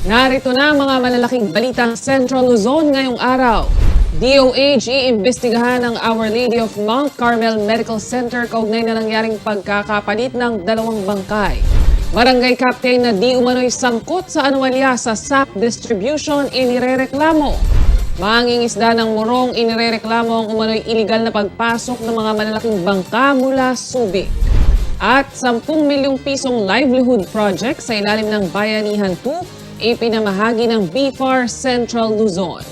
Narito na ang mga malalaking balitang Central Luzon ngayong araw. DOH iimbestigahan ang Our Lady of Mount Carmel Medical Center kaugnay na nangyaring pagkakapalit ng 2 bangkay. Barangay Captain na di umano'y sangkot sa anomalya sa SAP distribution inirereklamo. Mangingisda ng Morong inirereklamo ang umano'y iligal na pagpasok ng mga malalaking bangka mula Subic. At 10 milyong pisong livelihood project sa ilalim ng Bayanihan 2 ipinamahagi ng BFAR Central Luzon.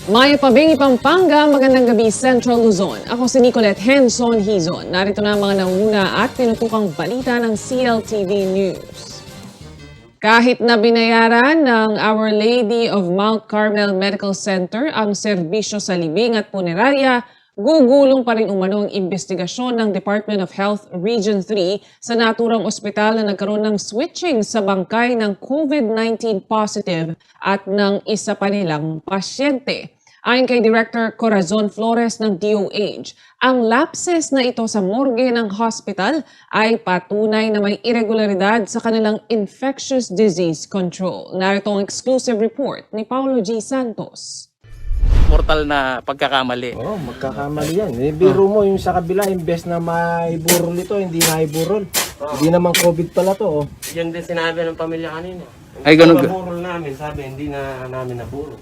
Maya Pabingi, Pampanga, magandang gabi Central Luzon. Ako si Nicolette Henson Hizon. Narito na ang mga nanguna at tinutukang balita ng CLTV News. Kahit na binayaran ng Our Lady of Mount Carmel Medical Center ang serbisyo sa libing at punerarya, gugulong pa rin umano ang investigasyon ng Department of Health Region 3 sa naturang ospital na nagkaroon ng switching sa bangkay ng COVID-19 positive at ng isa pa nilang pasyente. Ayon kay Director Corazon Flores ng DOH, ang lapses na ito sa morgue ng hospital ay patunay na may irregularidad sa kanilang infectious disease control. Narito ang exclusive report ni Paulo G. Santos. Mortal na pagkakamali. Oo, magkakamali yan. Biro mo yung sa kabila, imbes na maiburol ito, hindi maiburol. Hindi naman COVID pala to. Yan din sinabi ng pamilya kanina. Ay, ganun. Naburol namin, sabi hindi na namin naburol.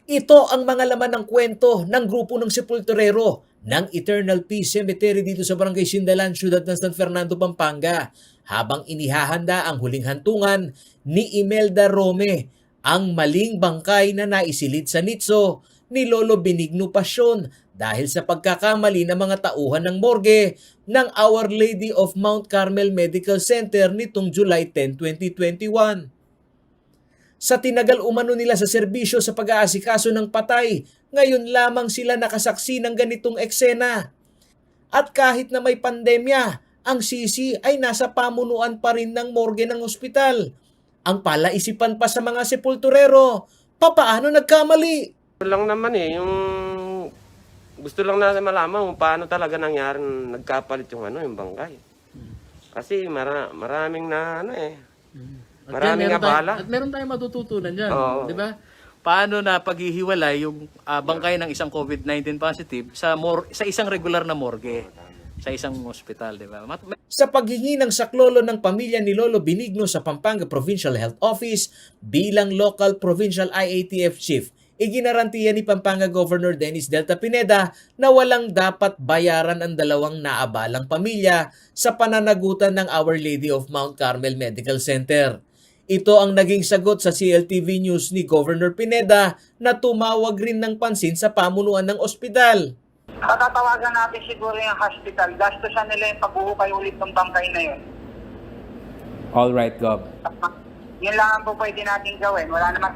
Ito ang mga laman ng kwento ng grupo ng sepulturero ng Eternal Peace Cemetery dito sa Barangay Sindalan, Ciudad ng San Fernando, Pampanga, habang inihahanda ang huling hantungan ni Imelda Rome, ang maling bangkay na naisilid sa nitso ni Lolo Benigno Pasyon dahil sa pagkakamali ng mga tauhan ng morgue ng Our Lady of Mount Carmel Medical Center nitong July 10, 2021. Sa tinagal umano nila sa serbisyo sa pag-aasikaso ng patay, ngayon lamang sila nakasaksi ng ganitong eksena. At kahit na may pandemya, ang sisi ay nasa pamunuan pa rin ng morgue ng ospital. Ang palaisipan pa sa mga sepulturero, papaano nagkamali? Lang naman yung gusto lang natin malaman kung paano talaga nangyari nagkapalit yung bangkay. Kasi maraming na maraming abala. At meron tayong matututunan dyan, Oo. di ba? Paano na paghihiwalay yung bangkay ng isang COVID-19 positive sa isang regular na morgue, sa isang ospital, di ba? Sa paghingi ng saklolo ng pamilya ni Lolo Benigno sa Pampanga Provincial Health Office bilang local provincial IATF chief, iginarantiya ni Pampanga Governor Dennis Delta Pineda na walang dapat bayaran ang dalawang naabalang pamilya sa pananagutan ng Our Lady of Mount Carmel Medical Center. Ito ang naging sagot sa CLTV News ni Governor Pineda na tumawag rin ng pansin sa pamunuan ng ospital. Patatawagan natin siguro yung hospital. Gastusan nila yung paghuhukay ulit ng bangkay na yun. All right, Gov. Yun lang ang po pwede natin gawin. Wala naman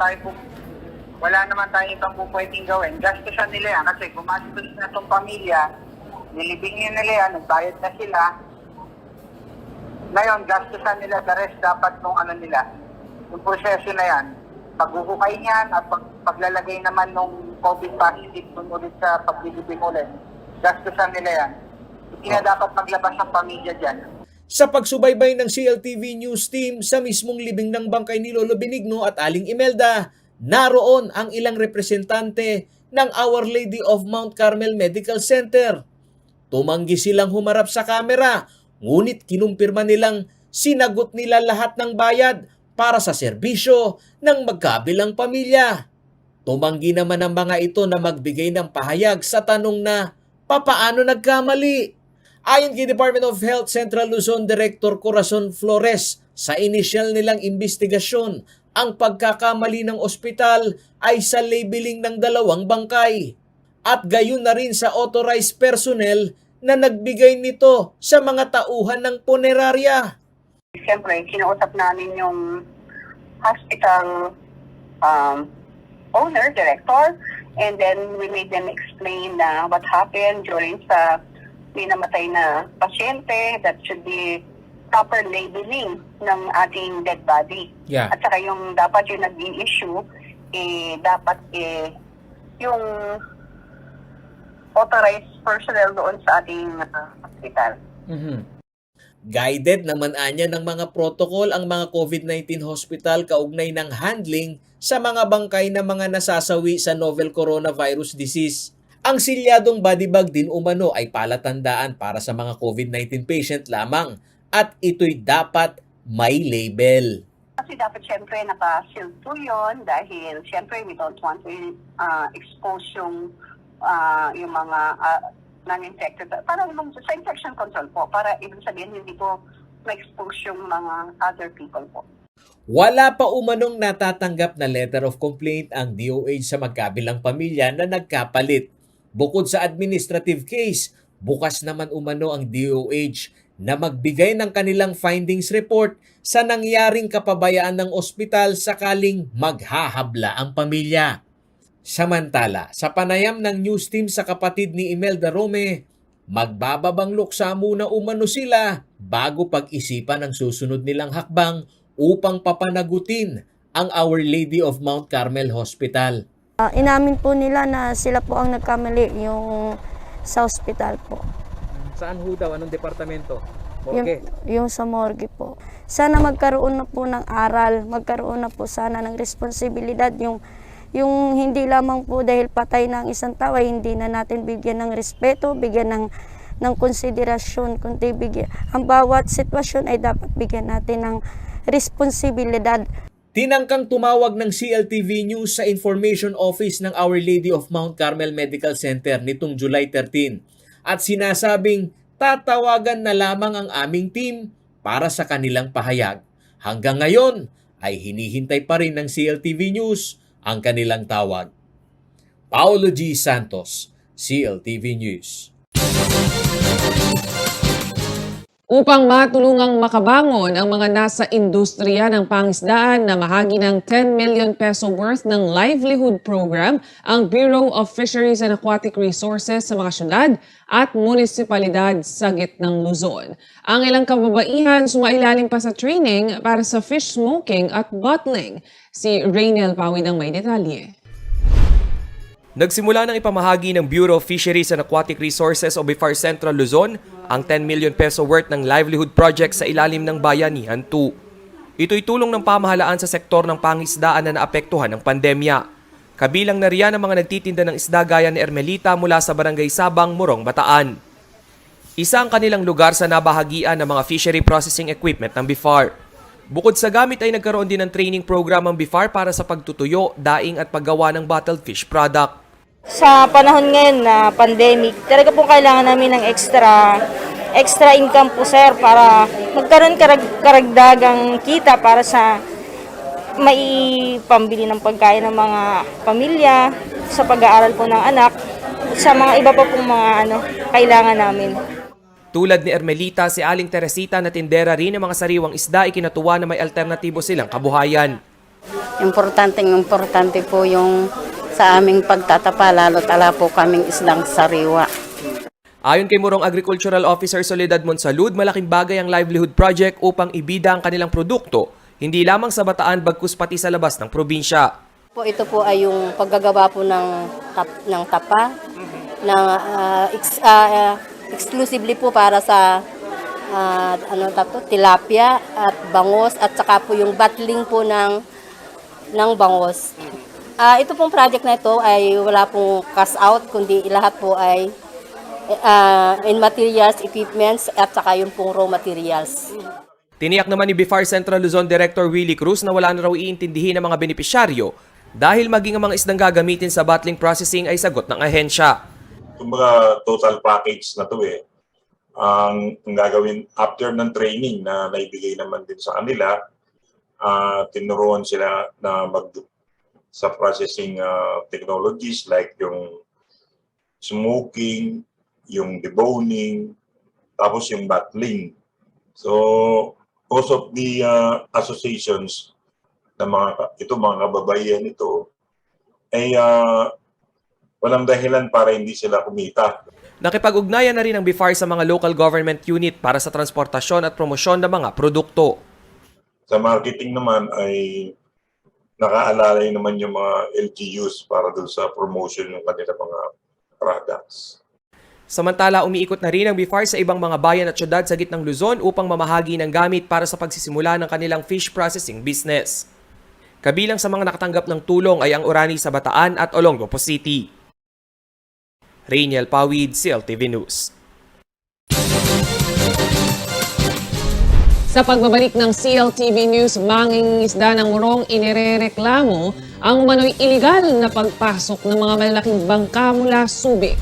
tayong ibang po pwedeng gawin. Gastusan nila yan kasi gumastos na itong pamilya, nilibingin nila yan, nagbayad na sila. Ngayon, gastusan nila the rest dapat nung yung proseso na yan. Paghuhukay niyan at paglalagay naman nung COVID positive dun ulit sa paglilibing ulit. Gastusan nila yan. Hindi na dapat maglabas ang pamilya dyan. Sa pagsubaybay ng CLTV News team sa mismong libing ng bangkay ni Lolo Benigno at Aling Imelda, naroon ang ilang representante ng Our Lady of Mount Carmel Medical Center. Tumanggi silang humarap sa kamera, ngunit kinumpirma nilang sinagot nila lahat ng bayad para sa serbisyo ng magkabilang pamilya. Tumanggi naman ang mga ito na magbigay ng pahayag sa tanong na papaano nagkamali. Ayon kay Department of Health Central Luzon Director Corazon Flores, sa initial nilang investigasyon, ang pagkakamali ng ospital ay sa labeling ng 2 bangkay at gayon na rin sa authorized personnel na nagbigay nito sa mga tauhan ng punerarya. Siyempre, kinausap namin yung hospital owner, director, and then we made them explain what happened during sa pinamatay na pasyente, that should be proper labeling ng ating dead body. Yeah. At saka yung dapat yung nag-i-issue, dapat yung authorized personnel doon sa ating hospital. Mm-hmm. Guided naman anya ng mga protocol ang mga COVID-19 hospital kaugnay ng handling sa mga bangkay na mga nasasawi sa novel coronavirus disease. Ang silyadong body bag din umano ay palatandaan para sa mga COVID-19 patient lamang at ito'y dapat may label. Kasi dapat syempre naka-shield po yun dahil syempre we don't want to expose yung mga non-infected. Para sa infection control po, para ibig sabihin hindi po ma-expose yung mga other people po. Wala pa umanong natatanggap na letter of complaint ang DOH sa magkabilang pamilya na nagkapalit. Bukod sa administrative case, bukas naman umano ang DOH na magbigay ng kanilang findings report sa nangyaring kapabayaan ng ospital sakaling maghahabla ang pamilya. Samantala, sa panayam ng news team sa kapatid ni Imelda Rome, magbababang luksa muna umano sila bago pag-isipan ang susunod nilang hakbang upang papanagutin ang Our Lady of Mount Carmel Hospital. Inamin po nila na sila po ang nagkamali yung sa hospital po. Saan ho daw? Anong departamento? Yung sa morgue po. Sana magkaroon na po ng aral, magkaroon na po sana ng responsibilidad yung hindi lamang po dahil patay na ang isang tao ay hindi na natin bigyan ng respeto, bigyan ng konsiderasyon, kundi bigyan. Ang bawat sitwasyon ay dapat bigyan natin ng responsibilidad. Tinangkang tumawag ng CLTV News sa Information Office ng Our Lady of Mount Carmel Medical Center nitong July 13 at sinasabing tatawagan na lamang ang aming team para sa kanilang pahayag. Hanggang ngayon ay hinihintay pa rin ng CLTV News ang kanilang tawag. Paolo G. Santos, CLTV News. Upang matulungang makabangon ang mga nasa industriya ng pangisdaan na mahagi ng 10 million peso worth ng livelihood program, ang Bureau of Fisheries and Aquatic Resources sa mga syudad at munisipalidad sa gitnang Luzon. Ang ilang kababaihan sumailalim pa sa training para sa fish smoking at bottling. Si Rainiel Pawid ang may detalye. Nagsimula ng ipamahagi ng Bureau of Fisheries and Aquatic Resources o BIFAR Central Luzon ang 10 million peso worth ng livelihood project sa ilalim ng Bayanihan 2. Ito'y tulong ng pamahalaan sa sektor ng pangisdaan na naapektuhan ng pandemya. Kabilang na riyan ang mga nagtitinda ng isda gaya ni Ermelita mula sa Barangay Sabang, Morong, Bataan. Isa ang kanilang lugar sa nabahagian ng mga fishery processing equipment ng BIFAR. Bukod sa gamit ay nagkaroon din ng training program ang BIFAR para sa pagtutuyo, daing at paggawa ng bottled fish product. Sa panahon ngayon na pandemic, talaga po kailangan namin ng extra income po sir para magkaroon karagdagang kita para sa maipambili ng pagkain ng mga pamilya, sa pag-aaral po ng anak, sa mga iba pa pong mga kailangan namin. Tulad ni Ermelita, si Aling Teresita na tindera rin ng mga sariwang isda ay kinatuwa na may alternatibo silang kabuhayan. Importante po yung sa aming pagtatapa, lalo't ala po kaming isdang sariwa. Ayon kay Morong Agricultural Officer Soledad Monsalud, malaking bagay ang livelihood project upang ibida ang kanilang produkto, hindi lamang sa Bataan bagkus pati sa labas ng probinsya. Ito po ay yung paggagawa po ng tapa, exclusively po para sa tilapia at bangos at saka po yung bottling po ng bangos. Ito pong project na ito ay wala pong cash out, kundi lahat po ay in materials, equipments at saka yung pong raw materials. Tiniyak naman ni BIFAR Central Luzon Director Willie Cruz na wala na raw iintindihin ng mga benepisyaryo dahil maging ang mga isdang gagamitin sa bottling processing ay sagot ng ahensya. Kumbaga total package na to ang gagawin after ng training na naibigay naman din sa kanila, tinuruan sila na sa processing technologies like yung smoking, yung deboning, tapos yung bottling. So, most of the associations na mga kababaihan ito ay walang dahilan para hindi sila kumita. Nakipag-ugnayan na rin ang BIFAR sa mga local government unit para sa transportasyon at promosyon ng mga produkto. Sa marketing naman ay nakaalalay naman yung mga LGUs para doon sa promotion ng kanilang mga products. Samantala, umiikot na rin ang BIFAR sa ibang mga bayan at syudad sa gitnang Luzon upang mamahagi ng gamit para sa pagsisimula ng kanilang fish processing business. Kabilang sa mga nakatanggap ng tulong ay ang Orani sa Bataan at Olongapo City. Rainiel Pawid, CLTV News. Sa pagbabalik ng CLTV News, mangingisda ng Morong inirereklamo ang umano'y iligal na pagpasok ng mga malalaking bangka mula Subic.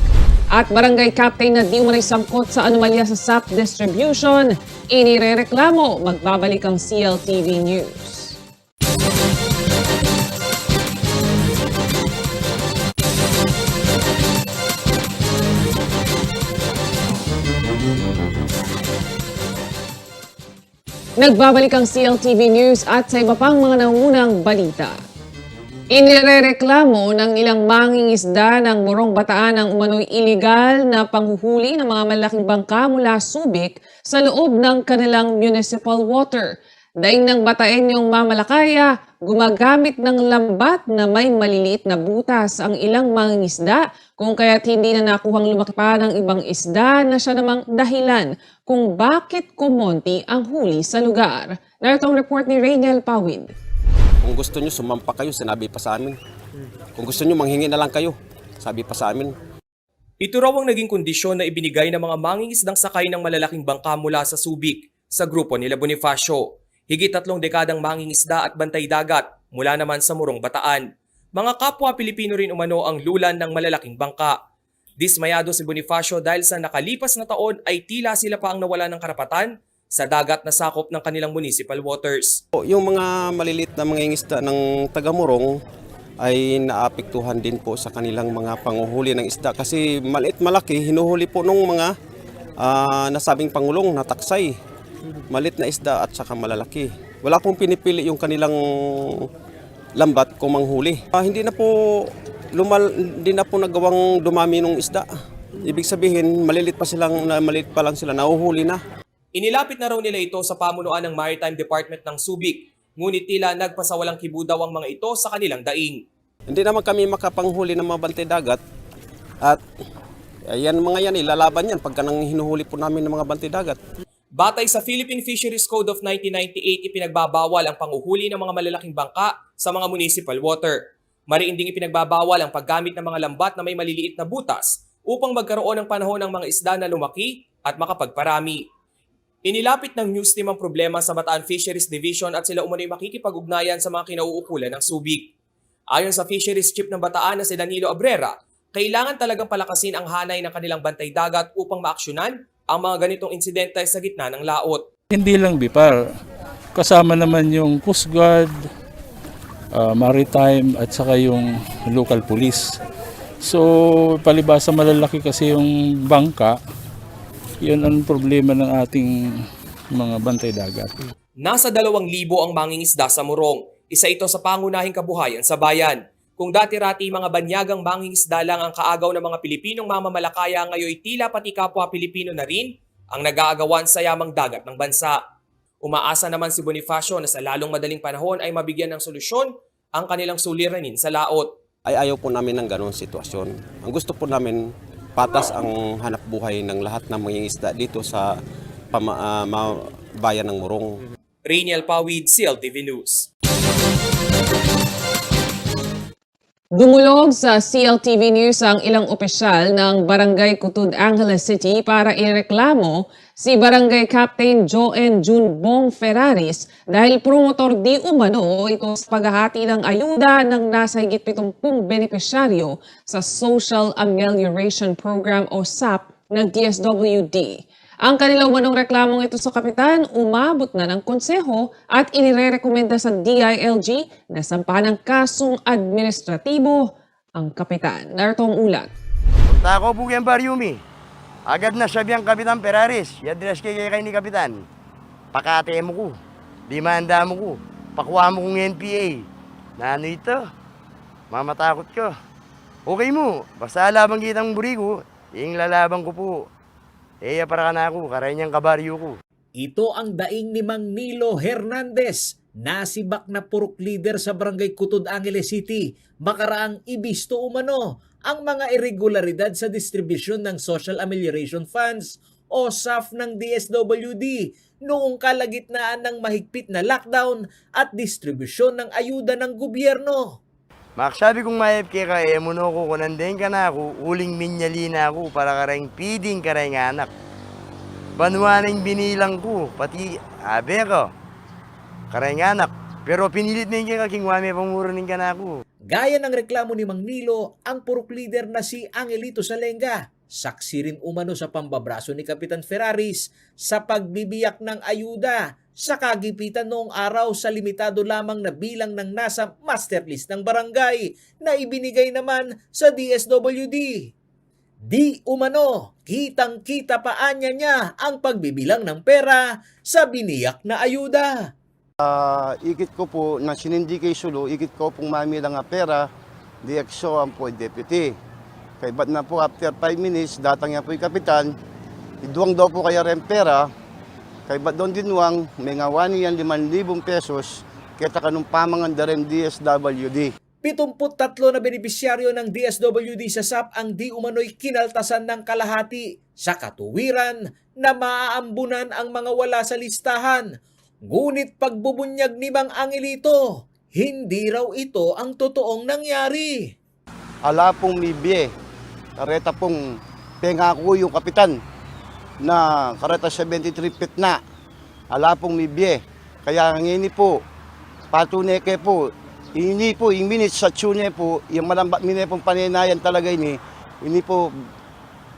At barangay captain na di umanay sangkot sa anomalya sa SAP distribution, inirereklamo. Magbabalik ang CLTV News. Nagbabalik ang CLTV News at sa iba pang mga nangunang balita. Inirereklamo ng ilang mangingisda ng Morong Bataan ang umano'y iligal na panghuhuli ng mga malaking bangka mula Subic sa loob ng kanilang municipal water. Daing ng Bataenyong mamalakaya, gumagamit ng lambat na may maliliit na butas ang ilang mangingisda kung kaya't hindi na nakuhang lumaki pa ng ibang isda na siya namang dahilan kung bakit kumonti ang huli sa lugar. Narito ang report ni Rainiel Pawid. Kung gusto nyo sumampa kayo, sinabi pa sa amin. Kung gusto nyo manghingi na lang kayo, sabi pa sa amin. Ito raw ang naging kondisyon na ibinigay ng mga mangingisdang sakay ng malalaking bangka mula sa Subic sa grupo nila Bonifacio. Higit 3 dekadang mangingisda at bantay dagat mula naman sa Morong Bataan. Mga kapwa Pilipino rin umano ang lulan ng malalaking bangka. Dismayado si Bonifacio dahil sa nakalipas na taon ay tila sila pa ang nawala ng karapatan sa dagat na sakop ng kanilang municipal waters. Yung mga maliliit na mangingisda ng taga-Morong ay naapektuhan din po sa kanilang mga panguhuli ng isda kasi maliit malaki hinuhuli po ng mga nasabing pangulong na taksay. Maliit na isda at saka malalaki. Wala pong pinipili yung kanilang lambat kung manghuli. Hindi na po nagawang dumami ng isda. Ibig sabihin, maliit pa lang sila, nahuhuli na. Inilapit na raw nila ito sa pamunuan ng Maritime Department ng Subic, ngunit tila nagpasawalang kibu daw ang mga ito sa kanilang daing. Hindi naman kami makapanghuli ng mga bantay dagat at mga yan, ilalaban yan pagka nang hinuhuli po namin ng mga bantay dagat. Batay sa Philippine Fisheries Code of 1998, ipinagbabawal ang panguhuli ng mga malalaking bangka sa mga municipal water. Mariin ding ipinagbabawal ang paggamit ng mga lambat na may maliliit na butas upang magkaroon ng panahon ng mga isda na lumaki at makapagparami. Inilapit ng news team ang problema sa Bataan Fisheries Division at sila umano'y makikipag-ugnayan sa mga kinauukulan ng Subic. Ayon sa Fisheries Chief ng Bataan na si Danilo Abrera, kailangan talagang palakasin ang hanay ng kanilang bantay dagat upang maaksyonan ang mga ganitong insidente sa gitna ng laot. Hindi lang BIFAR, kasama naman yung Coast Guard, Maritime at saka yung local police. So palibasa malalaki kasi yung bangka, yun ang problema ng ating mga bantay dagat. Nasa 2,000 ang mangingisda sa Morong. Isa ito sa pangunahing kabuhayan sa bayan. Kung dati-rati mga banyagang mangingisda lang ang kaagaw ng mga Pilipinong mamamalakaya, ngayon tila pati kapwa Pilipino na rin ang nag-aagawan sa yamang dagat ng bansa. Umaasa naman si Bonifacio na sa lalong madaling panahon ay mabigyan ng solusyon ang kanilang suliranin sa laot. Ayaw po namin ng ganong sitwasyon. Ang gusto po namin, patas ang hanap buhay ng lahat ng mangingisda dito sa bayan ng Morong. Rainiel Pawid, CLTV News. Dumulog sa CLTV News ang ilang opisyal ng Barangay Kutud, Angeles City para ireklamo si Barangay Captain Joen Junbong Ferraris dahil promotor di umano ito sa paghahati ng ayuda ng nasa higit 70 benepisyaryo sa Social Amelioration Program o SAP ng DSWD. Ang kanilang umanong reklamong ito sa kapitan, umabot na ng konseho at inirerekomenda sa DILG na sampahan ng kasong administratibo ang kapitan. Narito ang ulat. Punta ako po yung Baryumi. Agad na sabi ang Kapitan Ferraris, i-address kay ni Kapitan. Pakate mo ko, dimanda mo ko, pakuha mo kong NPA. Na ano ito? Mamatakot ko. Okay mo, basta labang kitang buri ko, yung lalaban ko po. Para ka na ako, karay niyang kabaryo ko. Ito ang daing ni Mang Nilo Hernandez, nasibak na purok leader sa Barangay Cutod, Angeles City, makaraang ibisto umano ang mga irregularidad sa distribusyon ng Social Amelioration Funds o SAF ng DSWD noong kalagitnaan ng mahigpit na lockdown at distribusyon ng ayuda ng gobyerno. Maksabi kong mayap ka, muno ko kunandayin ka na ako, uling minyali na ako para karayang piding karayang anak. Banwaning binilang ko, pati abe ko, karayang anak. Pero pinilit na yung kaking wame panguranin ka na ako. Gaya ng reklamo ni Mang Nilo, ang purok leader na si Angelito Salenga, saksi rin umano sa pambabraso ni Kapitan Ferraris sa pagbibiyak ng ayuda sa kagipitan noong araw sa limitado lamang na bilang ng nasa master list ng barangay na ibinigay naman sa DSWD. Di umano, kitang-kita pa anya niya ang pagbibilang ng pera sa biniyak na ayuda. Ikit ko po na sinindi kay Sulo, ikit ko pong mamilang nga pera, di ekso ang po deputy. Kaya ba't na po after 5 minutes, datang niya po yung kapitan, iduwang daw po kaya rin pera, kaya ba't doon dinwang, may ngawani yan 5,000 pesos, kaya kanong pamangan rin DSWD. 73 na benepisyaryo ng DSWD sa SAP ang di umano'y kinaltasan ng kalahati sa katuwiran na maaambunan ang mga wala sa listahan. Ngunit pagbubunyag ni Mang Angelito, hindi raw ito ang totoong nangyari. Ala pong mibye, kareta pong pengako yung kapitan na kareta 73 feet na. Ala pong mibye, kaya ngini po, patunay ke po, ini po, yung minutes sa tune po, yung malambak mine pong paninayan talaga ini po,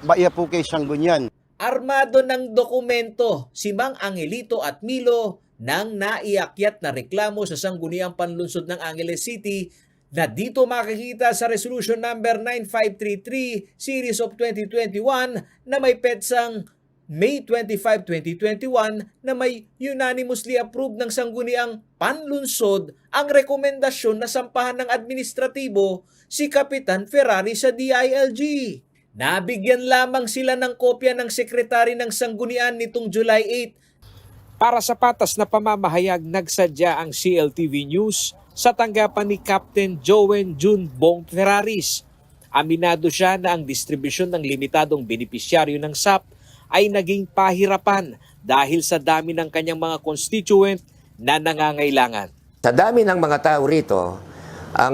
baya po kay Sanggunyan. Armado ng dokumento si Mang Angelito at Milo nang naiakyat na reklamo sa Sangguniang Panlunsod ng Angeles City na dito makikita sa Resolution Number 9533 Series of 2021 na may petsang May 25, 2021 na may unanimously approved ng Sangguniang Panlunsod ang rekomendasyon na sampahan ng administratibo si Kapitan Ferrari sa DILG. Nabigyan lamang sila ng kopya ng sekretary ng Sanggunian nitong July 8. Para sa patas na pamamahayag, nagsadya ang CLTV News sa tanggapan ni Captain Joen Jun Bong Ferraris. Aminado siya na ang distribusyon ng limitadong benepisyaryo ng SAP ay naging pahirapan dahil sa dami ng kanyang mga constituent na nangangailangan. Sa dami ng mga tao rito, ang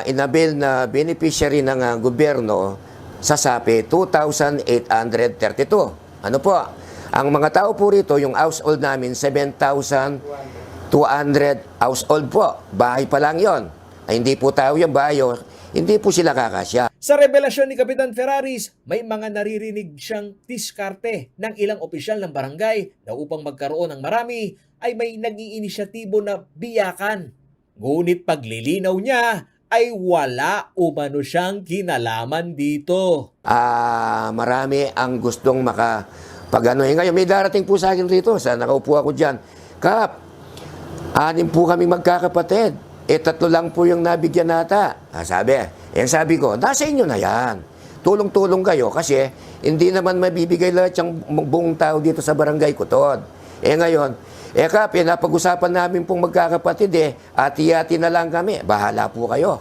inabil na beneficiary ng gobyerno sa SAPE, 2,832. Ano po? Ang mga tao po rito, yung household namin, 7,200 household po. Bahay pa lang yon. Ay, hindi po tao yung bayo, hindi po sila kakasya. Sa revelasyon ni Kapitan Ferraris, may mga naririnig siyang diskarte ng ilang opisyal ng barangay na upang magkaroon ng marami ay may nag-iinisyatibo na biyakan. Ngunit paglilinaw niya ay wala umano siyang kinalaman dito. Marami ang gustong makapag-ano. Ngayon, may darating po sa akin rito. Nakaupo ako dyan. Kap, 6 po kami magkakapatid. 3 lang po yung nabigyan nata. Sabi ko, nasa inyo na yan. Tulong-tulong kayo kasi hindi naman mabibigay lahat yung buong tao dito sa Barangay Cutod. Ngayon, Kap, napag-usapan namin pong magkakapatid ati-ati na lang kami. Bahala po kayo.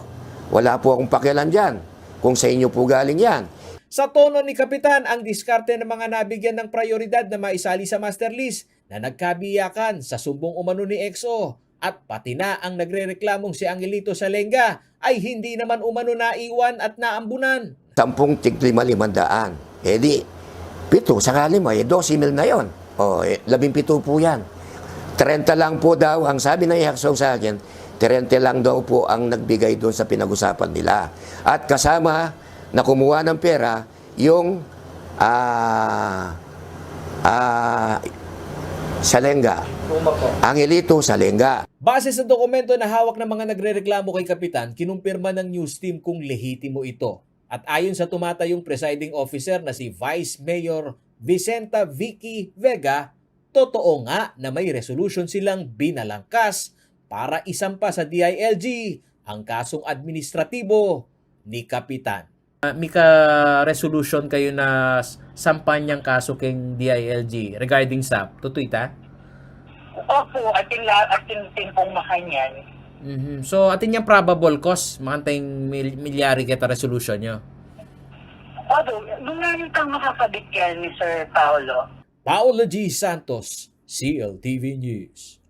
Wala po akong pakialam dyan. Kung sa inyo po galing yan. Sa tono ni Kapitan, ang diskarte ng mga nabigyan ng prioridad na maisali sa master list na nagkabiyakan sa sumbong umano ni EXO at pati na ang nagrereklamong si Angelito Salenga ay hindi naman umano naiwan at naambunan. 10 tig 5,500. Di, 7 sakali mo, 12,000 na yon. 17 po yan. 30 lang po daw, ang sabi ng EXO sa akin, 30 lang daw po ang nagbigay doon sa pinag-usapan nila. At kasama na kumuha ng pera, yung Salenga. Angelito Salenga. Base sa dokumento na hawak ng mga nagrereklamo kay Kapitan, kinumpirma ng news team kung lehitimo ito. At ayon sa tumatayong presiding officer na si Vice Mayor Vicenta Vicky Vega, totoo nga na may resolution silang binalangkas para isampa sa DILG ang kasong administratibo ni Kapitan. May ka-resolution kayo na sampan niyang kaso kay DILG regarding SAP. Totoo ita? Opo, atin pong makanyan. So, atin yung probable cause, makantayong milyari kita resolution nyo. Opo, nung namin kang makakabit yan ni Sir Paolo. Paolo G. Santos, CLTV News.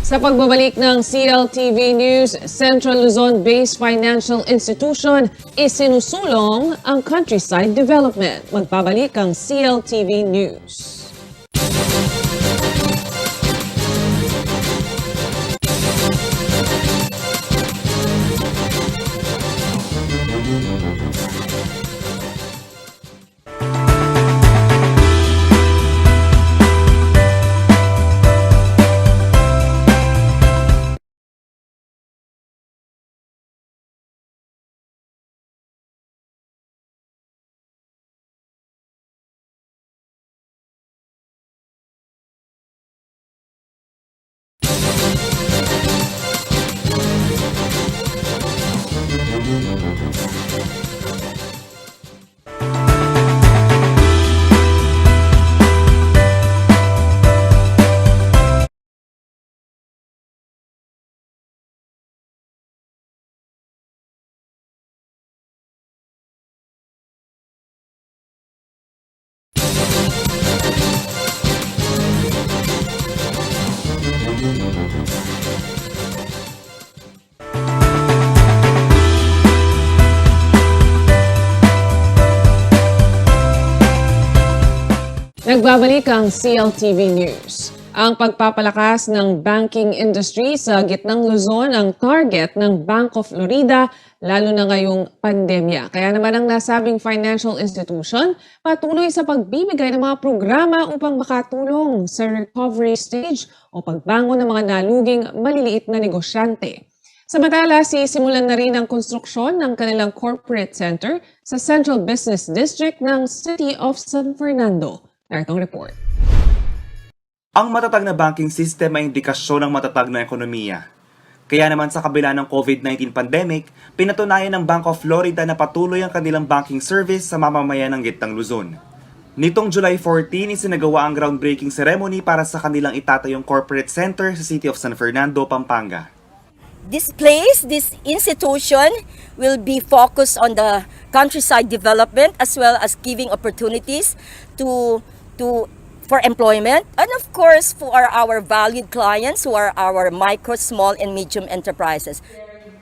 Sa pagbabalik ng CLTV News, Central Luzon-based financial institution isinusulong ang countryside development. Magbabalik ang CLTV News. Nagbabalik ang CLTV News. Ang pagpapalakas ng banking industry sa gitnang Luzon ang target ng Bank of Florida, lalo na ngayong pandemya. Kaya naman ang nasabing financial institution patuloy sa pagbibigay ng mga programa upang makatulong sa recovery stage o pagbangon ng mga naluging maliliit na negosyante. Samantala, sisimulan na rin ang konstruksyon ng kanilang corporate center sa Central Business District ng City of San Fernando. Narito ang report. Ang matatag na banking system ay indikasyon ng matatag na ekonomiya. Kaya naman sa kabila ng COVID-19 pandemic, pinatunayan ng Bank of Florida na patuloy ang kanilang banking service sa mamamayan ng gitnang Luzon. Nitong July 14, isinagawa ang groundbreaking ceremony para sa kanilang itatayong corporate center sa City of San Fernando, Pampanga. This place, this institution will be focused on the countryside development as well as giving opportunities for employment and of course for our valued clients who are our micro, small and medium enterprises.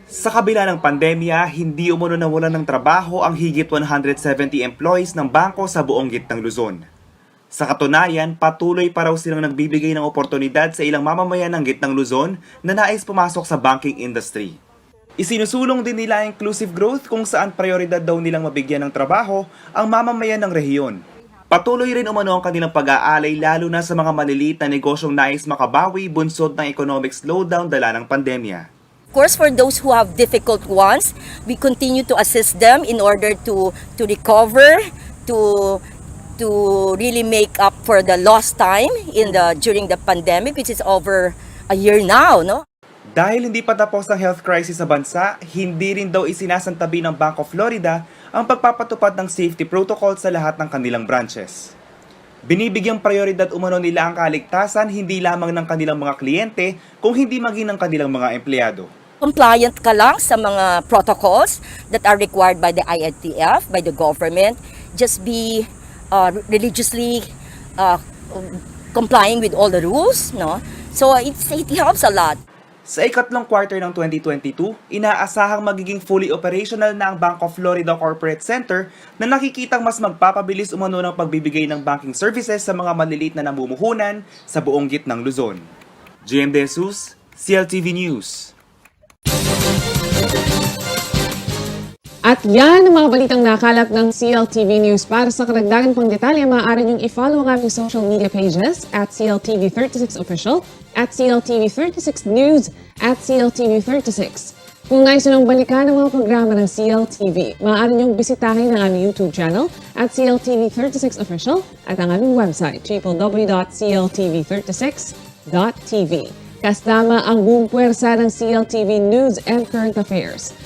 Sa kabila ng pandemya, hindi umano nawalan ng trabaho ang higit 170 employees ng bangko sa buong gitnang Luzon. Sa katunayan, patuloy pa raw silang nagbibigay ng oportunidad sa ilang mamamayan ng gitnang Luzon na nais pumasok sa banking industry. Isinusulong din nila ang inclusive growth kung saan prioridad daw nilang mabigyan ng trabaho ang mamamayan ng rehiyon. Patuloy rin umano ang kanilang pag-aalay lalo na sa mga maliliit na negosyong nais makabawi bunsod ng economic slowdown dala ng pandemya. Of course, for those who have difficult ones, we continue to assist them in order to recover, to really make up for the lost time during the pandemic, which is over a year now, no? Dahil hindi pa tapos ang health crisis sa bansa, hindi rin daw isinasantabi ng Bank of Florida ang pagpapatupad ng safety protocol sa lahat ng kanilang branches. Binibigyang prioridad umano nila ang kaligtasan hindi lamang ng kanilang mga kliyente, kung hindi maging ng kanilang mga empleyado. Compliant ka lang sa mga protocols that are required by the IATF, by the government. Just be religiously complying with all the rules, no? So it helps a lot. Sa ikatlong quarter ng 2022, inaasahang magiging fully operational na ang Bank of Florida Corporate Center na nakikitang mas magpapabilis umano ng pagbibigay ng banking services sa mga maliliit na namumuhunan sa buong gitnang Luzon. GM De Jesus, CLTV News. At yan ang mga balitang nakalat ng CLTV News. Para sa karagdagan pang detalye, maaari niyong i-follow ang aming social media pages at CLTV36Official, at CLTV36News, at CLTV36. Kung nais niyong balikan ang mga programa ng CLTV, maaari niyong bisitahin ang aming YouTube channel at CLTV36Official at ang aming website, www.cltv36.tv. Kasama ang buong puwersa ng CLTV News and Current Affairs.